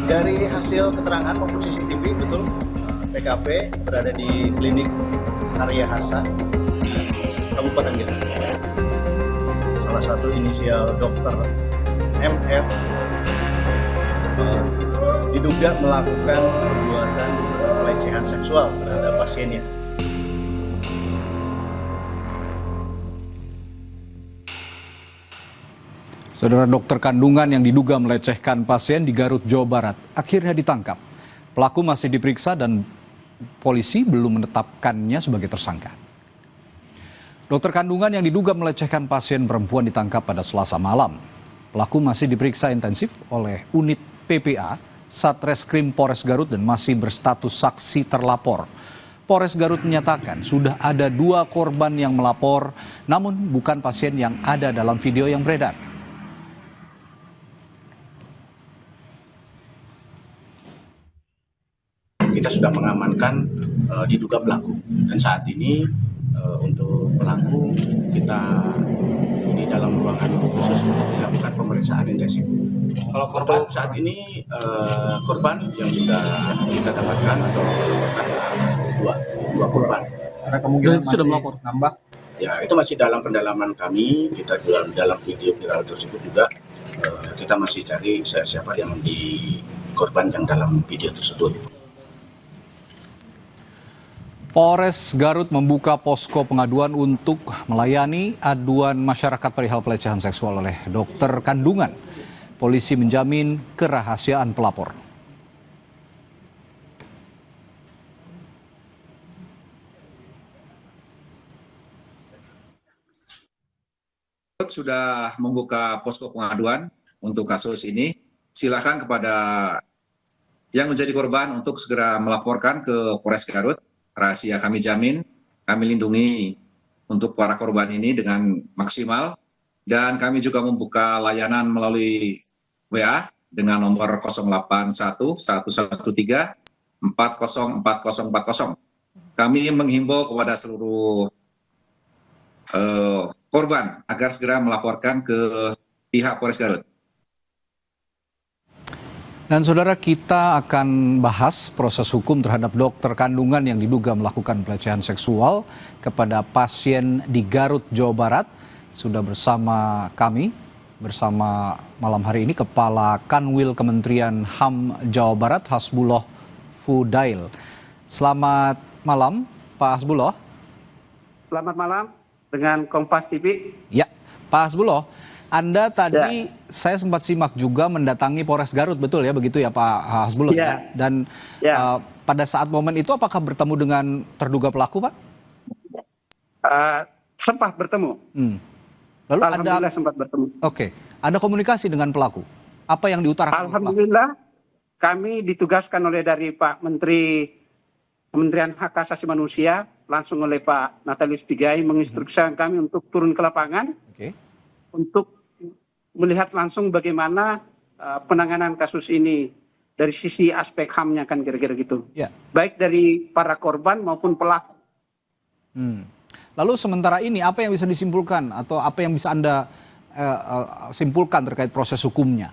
Dari hasil keterangan maupun CCTV, betul TKP berada di klinik Arya Hasa, Kabupaten Gersik. Salah satu inisial dokter MF diduga melakukan perbuatan pelecehan seksual terhadap pasiennya. Saudara, dokter kandungan yang diduga melecehkan pasien di Garut, Jawa Barat akhirnya ditangkap. Pelaku masih diperiksa dan polisi belum menetapkannya sebagai tersangka. Dokter kandungan yang diduga melecehkan pasien perempuan ditangkap pada Selasa malam. Pelaku masih diperiksa intensif oleh unit PPA Satreskrim Polres Garut dan masih berstatus saksi terlapor. Polres Garut menyatakan sudah ada 2 korban yang melapor, namun bukan pasien yang ada dalam video yang beredar. Kita sudah mengamankan diduga pelaku, dan saat ini untuk pelaku kita di dalam ruangan khusus dilakukan pemeriksaan intensif. Kalau korban saat ini korban yang sudah kita dapatkan atau ada dua korban. Ada kemungkinan sudah melapor nambah? Ya, itu masih dalam pendalaman kami. Kita juga dalam video viral tersebut juga kita masih cari siapa yang di korban yang dalam video tersebut. Polres Garut membuka posko pengaduan untuk melayani aduan masyarakat perihal pelecehan seksual oleh dokter kandungan. Polisi menjamin kerahasiaan pelapor. Sudah membuka posko pengaduan untuk kasus ini. Silakan kepada yang menjadi korban untuk segera melaporkan ke Polres Garut. Rahasia kami jamin, kami lindungi untuk para korban ini dengan maksimal, dan kami juga membuka layanan melalui WA dengan nomor 081 113 404040. Kami menghimbau kepada seluruh korban agar segera melaporkan ke pihak Polres Garut. Dan saudara, kita akan bahas proses hukum terhadap dokter kandungan yang diduga melakukan pelecehan seksual kepada pasien di Garut, Jawa Barat. Sudah bersama kami, bersama malam hari ini Kepala Kanwil Kementerian HAM Jawa Barat, Hasbullah Fudail. Selamat malam, Pak Hasbullah. Selamat malam dengan Kompas TV. Ya, Pak Hasbullah. Anda tadi saya sempat simak juga mendatangi Polres Garut, betul ya, begitu ya Pak Hasbullah? Ya. Dan pada saat momen itu apakah bertemu dengan terduga pelaku, Pak? Sempat bertemu. Lalu Alhamdulillah sempat bertemu. Oke, ada komunikasi dengan pelaku? Apa yang diutarakan? Alhamdulillah kami ditugaskan oleh dari Pak Menteri Kementerian Hak Asasi Manusia, langsung oleh Pak Natalius Pigai menginstruksikan kami untuk turun ke lapangan. Oke. Untuk melihat langsung bagaimana penanganan kasus ini dari sisi aspek HAM-nya, kan kira-kira gitu. Ya. Baik dari para korban maupun pelaku. Lalu sementara ini apa yang bisa disimpulkan atau apa yang bisa Anda simpulkan terkait proses hukumnya?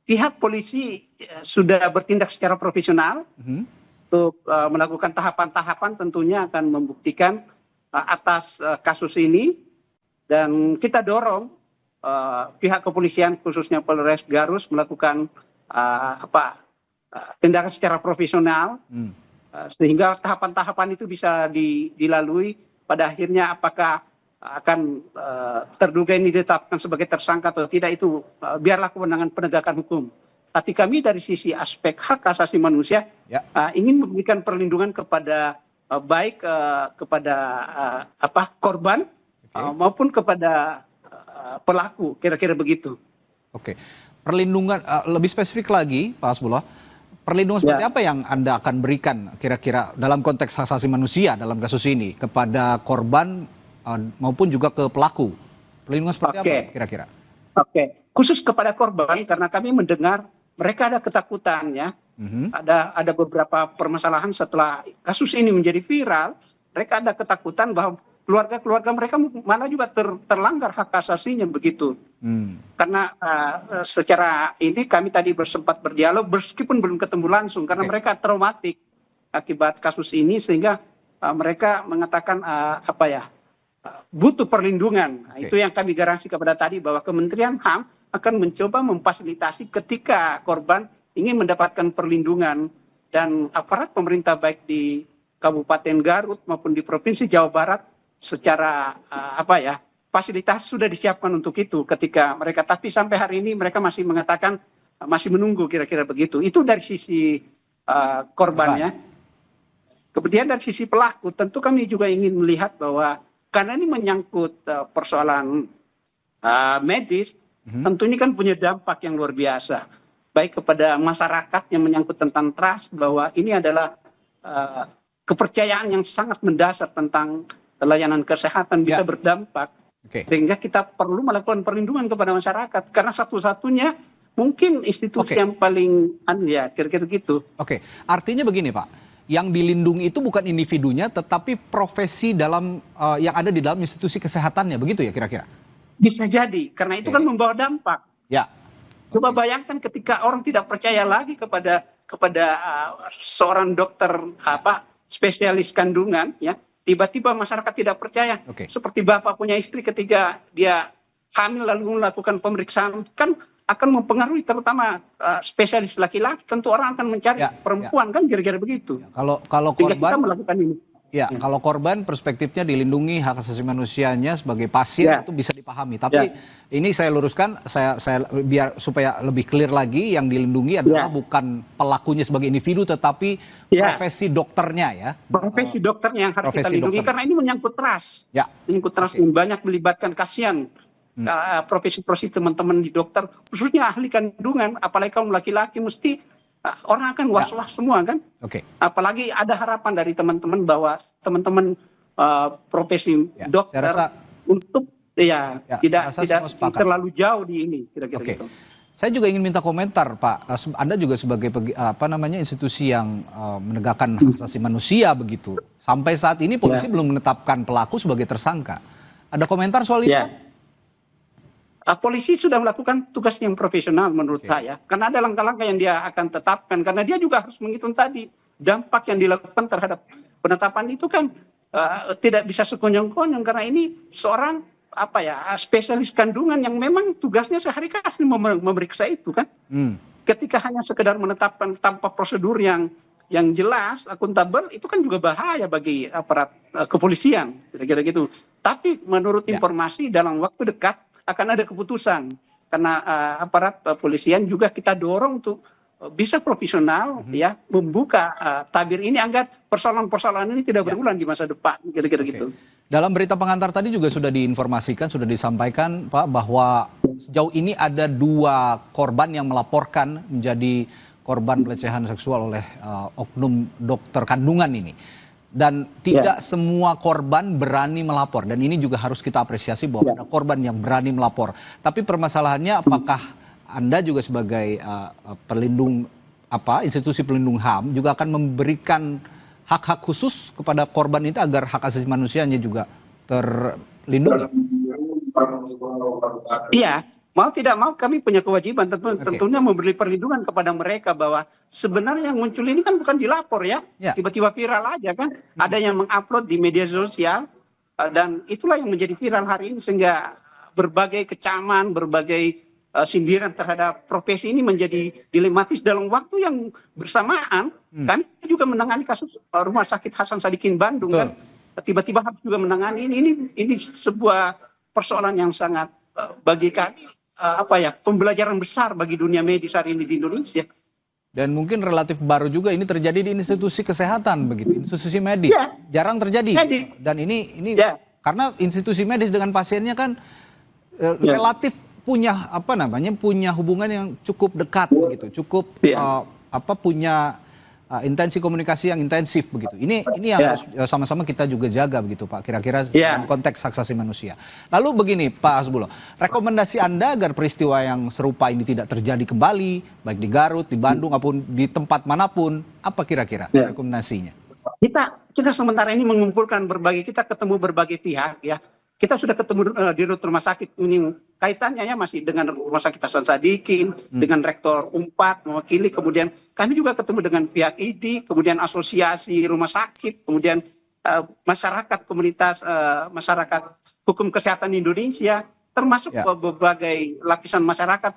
Pihak polisi sudah bertindak secara profesional untuk melakukan tahapan-tahapan, tentunya akan membuktikan atas kasus ini. Dan kita dorong pihak kepolisian khususnya Polres Garut melakukan tindakan secara profesional sehingga tahapan-tahapan itu bisa dilalui. Pada akhirnya apakah akan terduga ini ditetapkan sebagai tersangka atau tidak, itu biarlah kewenangan penegakan hukum. Tapi kami dari sisi aspek hak asasi manusia ingin memberikan perlindungan kepada baik kepada korban maupun kepada pelaku, kira-kira begitu. Oke, perlindungan lebih spesifik lagi, Pak Hasbullah, perlindungan seperti apa yang Anda akan berikan kira-kira dalam konteks hak asasi manusia dalam kasus ini kepada korban maupun juga ke pelaku? Perlindungan seperti apa kira-kira? Oke, khusus kepada korban karena kami mendengar mereka ada ketakutan ya. Ada beberapa permasalahan setelah kasus ini menjadi viral, mereka ada ketakutan bahwa keluarga mereka malah juga terlanggar hak asasinya begitu. Karena secara ini kami tadi sempat berdialog meskipun belum ketemu langsung karena mereka traumatik akibat kasus ini sehingga mereka mengatakan butuh perlindungan. Itu yang kami garansi kepada tadi bahwa Kementerian HAM akan mencoba memfasilitasi ketika korban ingin mendapatkan perlindungan dan aparat pemerintah baik di Kabupaten Garut maupun di Provinsi Jawa Barat secara fasilitas sudah disiapkan untuk itu ketika mereka, tapi sampai hari ini mereka masih mengatakan masih menunggu kira-kira begitu. Itu dari sisi korbannya. Kemudian dari sisi pelaku tentu kami juga ingin melihat bahwa karena ini menyangkut persoalan medis, tentu ini kan punya dampak yang luar biasa baik kepada masyarakat yang menyangkut tentang trust bahwa ini adalah kepercayaan yang sangat mendasar tentang layanan kesehatan bisa berdampak. Sehingga kita perlu melakukan perlindungan kepada masyarakat karena satu-satunya mungkin institusi yang paling kira-kira gitu. Artinya begini Pak, yang dilindungi itu bukan individunya tetapi profesi dalam yang ada di dalam institusi kesehatannya, begitu ya kira-kira? Bisa jadi karena itu kan membawa dampak. Coba bayangkan ketika orang tidak percaya lagi kepada seorang dokter spesialis kandungan, ya tiba-tiba masyarakat tidak percaya. Seperti bapak punya istri ketika dia hamil lalu melakukan pemeriksaan kan akan mempengaruhi terutama spesialis laki-laki. Tentu orang akan mencari perempuan kan kira-kira begitu. Kalau korban kita melakukan ini. Kalau korban perspektifnya dilindungi, hak asasi manusianya sebagai pasien itu bisa dipahami. Tapi ini saya luruskan, saya biar supaya lebih clear lagi, yang dilindungi adalah bukan pelakunya sebagai individu, tetapi profesi dokternya ya. Profesi dokternya yang harus kita lindungi karena ini menyangkut trust. Menyangkut trust yang banyak melibatkan kasihan profesi-profesi teman-teman di dokter, khususnya ahli kandungan, apalagi kaum laki-laki mesti orang akan was-was semua kan. Apalagi ada harapan dari teman-teman bahwa teman-teman profesi dokter untuk tidak terlalu jauh di ini kira-kira gitu. Saya juga ingin minta komentar Pak. Anda juga sebagai institusi yang menegakkan hak asasi manusia begitu. Sampai saat ini polisi belum menetapkan pelaku sebagai tersangka. Ada komentar soal itu? Polisi sudah melakukan tugas yang profesional menurut saya. Karena ada langkah-langkah yang dia akan tetapkan. Karena dia juga harus menghitung tadi dampak yang dilakukan terhadap penetapan itu kan tidak bisa sekonyong-konyong. Karena ini seorang spesialis kandungan yang memang tugasnya sehari-hari memeriksa itu kan. Ketika hanya sekedar menetapkan tanpa prosedur yang jelas, akuntabel, itu kan juga bahaya bagi aparat kepolisian. Kira-kira gitu. Tapi menurut informasi dalam waktu dekat akan ada keputusan karena aparat kepolisian juga kita dorong untuk bisa profesional membuka tabir ini agar persoalan-persoalan ini tidak berulang di masa depan kira-kira gitu. Dalam berita pengantar tadi juga sudah diinformasikan, sudah disampaikan Pak bahwa sejauh ini ada 2 korban yang melaporkan menjadi korban pelecehan seksual oleh oknum dokter kandungan ini. Dan tidak semua korban berani melapor. Dan ini juga harus kita apresiasi bahwa ada korban yang berani melapor. Tapi permasalahannya apakah Anda juga sebagai institusi pelindung HAM juga akan memberikan hak-hak khusus kepada korban itu agar hak asasi manusianya juga terlindungi? Iya. Mau tidak mau kami punya kewajiban tentunya memberi perlindungan kepada mereka bahwa sebenarnya yang muncul ini kan bukan dilapor tiba-tiba viral aja kan. Ada yang mengupload di media sosial dan itulah yang menjadi viral hari ini sehingga berbagai kecaman, berbagai sindiran terhadap profesi ini menjadi dilematis dalam waktu yang bersamaan. Kami juga menangani kasus Rumah Sakit Hasan Sadikin Bandung kan. Tiba-tiba harus juga menangani ini sebuah persoalan yang sangat bagi kami pembelajaran besar bagi dunia medis hari ini di Indonesia. Dan mungkin relatif baru juga ini terjadi di institusi kesehatan begitu, institusi medis. Jarang terjadi. Dan ini karena institusi medis dengan pasiennya kan relatif punya punya hubungan yang cukup dekat begitu, cukup punya intensi komunikasi yang intensif begitu. Ini yang harus sama-sama kita juga jaga begitu Pak, kira-kira dalam konteks hak asasi manusia. Lalu begini Pak Hasbullah, rekomendasi Anda agar peristiwa yang serupa ini tidak terjadi kembali, baik di Garut, di Bandung, maupun di tempat manapun, apa kira-kira rekomendasinya? Kita sementara ini mengumpulkan kita ketemu berbagai pihak ya. Kita sudah ketemu di rumah sakit ini, kaitannya ya masih dengan rumah sakit Hasan Sadikin, dengan rektor Unpad mewakili, kemudian kami juga ketemu dengan pihak ID, kemudian asosiasi rumah sakit, kemudian masyarakat komunitas masyarakat hukum kesehatan Indonesia, termasuk berbagai lapisan masyarakat,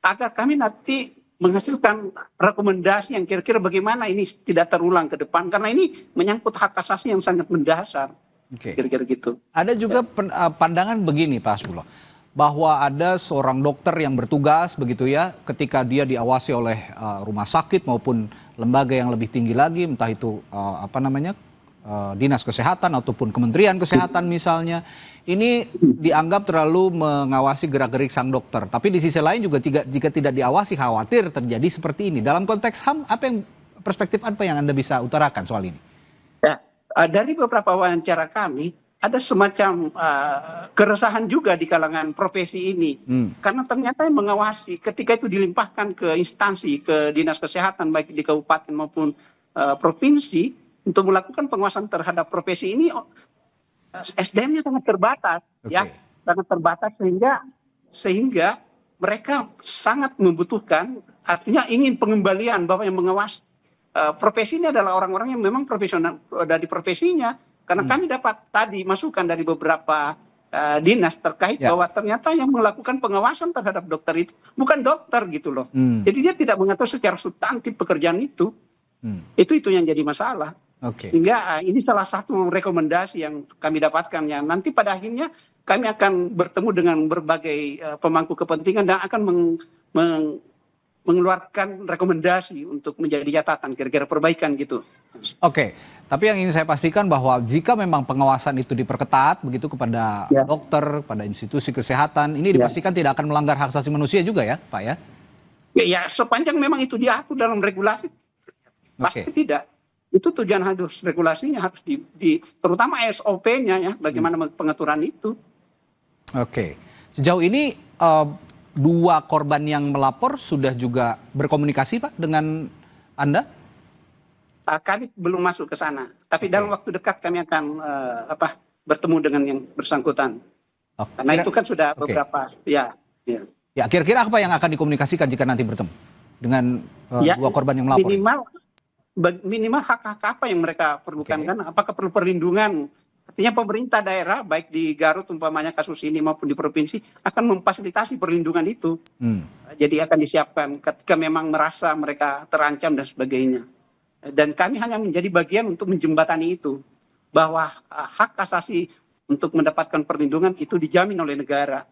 agar kami nanti menghasilkan rekomendasi yang kira-kira bagaimana ini tidak terulang ke depan, karena ini menyangkut hak asasi yang sangat mendasar. Kira-kira gitu. Ada juga pandangan begini Pak Hasbullah, bahwa ada seorang dokter yang bertugas begitu ya, ketika dia diawasi oleh rumah sakit maupun lembaga yang lebih tinggi lagi, entah itu dinas kesehatan ataupun kementerian kesehatan misalnya, ini dianggap terlalu mengawasi gerak-gerik sang dokter. Tapi di sisi lain juga jika tidak diawasi khawatir terjadi seperti ini. Dalam konteks HAM, perspektif apa yang Anda bisa utarakan soal ini? Ya, dari beberapa wawancara kami, ada semacam keresahan juga di kalangan profesi ini. Karena ternyata yang mengawasi ketika itu dilimpahkan ke instansi, ke dinas kesehatan baik di kabupaten maupun provinsi untuk melakukan pengawasan terhadap profesi ini, SDM-nya sangat terbatas, ya, sangat terbatas sehingga mereka sangat membutuhkan, artinya ingin pengembalian bahwa yang mengawasi profesi ini adalah orang-orang yang memang profesional dari profesinya. Karena kami dapat tadi masukan dari beberapa dinas terkait bahwa ternyata yang melakukan pengawasan terhadap dokter itu bukan dokter gitu loh. Jadi dia tidak mengatur secara substantif pekerjaan itu. Itu yang jadi masalah. Sehingga ini salah satu rekomendasi yang kami dapatkan ya. Nanti pada akhirnya kami akan bertemu dengan berbagai pemangku kepentingan dan akan mengeluarkan rekomendasi untuk menjadi catatan kira-kira perbaikan gitu. Tapi yang ingin saya pastikan bahwa jika memang pengawasan itu diperketat begitu kepada dokter, pada institusi kesehatan, ini dipastikan tidak akan melanggar hak asasi manusia juga ya, Pak ya? Ya, sepanjang memang itu diatur dalam regulasi, pasti tidak. Itu tujuan harus regulasinya harus terutama SOP-nya ya, bagaimana pengaturan itu. Sejauh ini dua korban yang melapor sudah juga berkomunikasi Pak dengan Anda? Kami belum masuk ke sana, tapi dalam waktu dekat kami akan bertemu dengan yang bersangkutan. Karena itu kan sudah beberapa ya, kira-kira apa yang akan dikomunikasikan jika nanti bertemu dengan dua korban yang melapor? Minimal hak-hak apa yang mereka perlukan kan? Apakah perlu perlindungan? Artinya pemerintah daerah baik di Garut umpamanya kasus ini maupun di provinsi akan memfasilitasi perlindungan itu. Jadi akan disiapkan ketika memang merasa mereka terancam dan sebagainya. Dan kami hanya menjadi bagian untuk menjembatani itu, bahwa hak asasi untuk mendapatkan perlindungan itu dijamin oleh negara.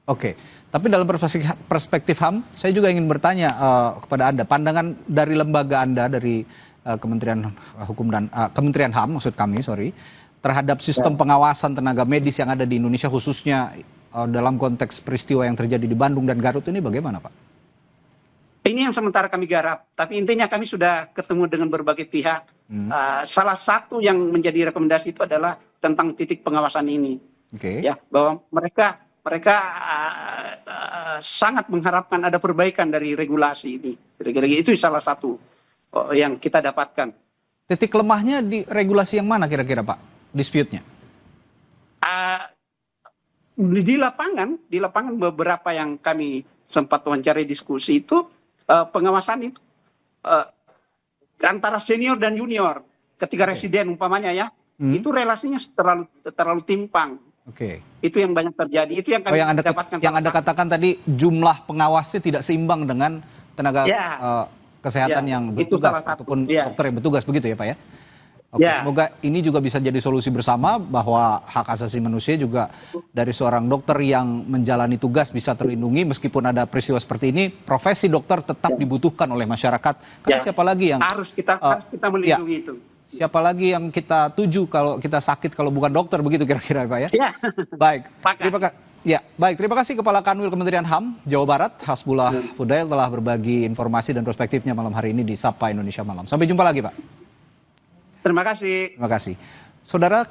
Tapi dalam perspektif HAM, saya juga ingin bertanya kepada Anda, pandangan dari lembaga Anda, dari Kementerian Hukum dan Kementerian HAM maksud kami, terhadap sistem pengawasan tenaga medis yang ada di Indonesia, khususnya dalam konteks peristiwa yang terjadi di Bandung dan Garut ini bagaimana Pak? Ini yang sementara kami garap, tapi intinya kami sudah ketemu dengan berbagai pihak. Salah satu yang menjadi rekomendasi itu adalah tentang titik pengawasan ini, ya, bahwa mereka sangat mengharapkan ada perbaikan dari regulasi ini. Kira-kira itu salah satu yang kita dapatkan. Titik lemahnya di regulasi yang mana kira-kira Pak? Dispute-nya? Di lapangan beberapa yang kami sempat wawancarai diskusi itu, pengawasan itu antara senior dan junior ketika residen umpamanya ya, itu relasinya terlalu timpang. Itu yang banyak terjadi. Itu yang kami dapatkan. Yang Anda katakan tadi jumlah pengawasnya tidak seimbang dengan tenaga kesehatan yang bertugas ataupun dokter yang bertugas begitu ya Pak ya? Semoga ini juga bisa jadi solusi bersama bahwa hak asasi manusia juga dari seorang dokter yang menjalani tugas bisa terlindungi meskipun ada peristiwa seperti ini. Profesi dokter tetap dibutuhkan oleh masyarakat. Karena siapa lagi yang harus kita melindungi itu. Siapa lagi yang kita tuju kalau kita sakit kalau bukan dokter begitu kira-kira Pak ya? Baik, terima kasih Kepala Kanwil Kementerian HAM Jawa Barat Hasbullah Fudail telah berbagi informasi dan perspektifnya malam hari ini di Sapa Indonesia Malam. Sampai jumpa lagi Pak. Terima kasih. Terima kasih. Saudara,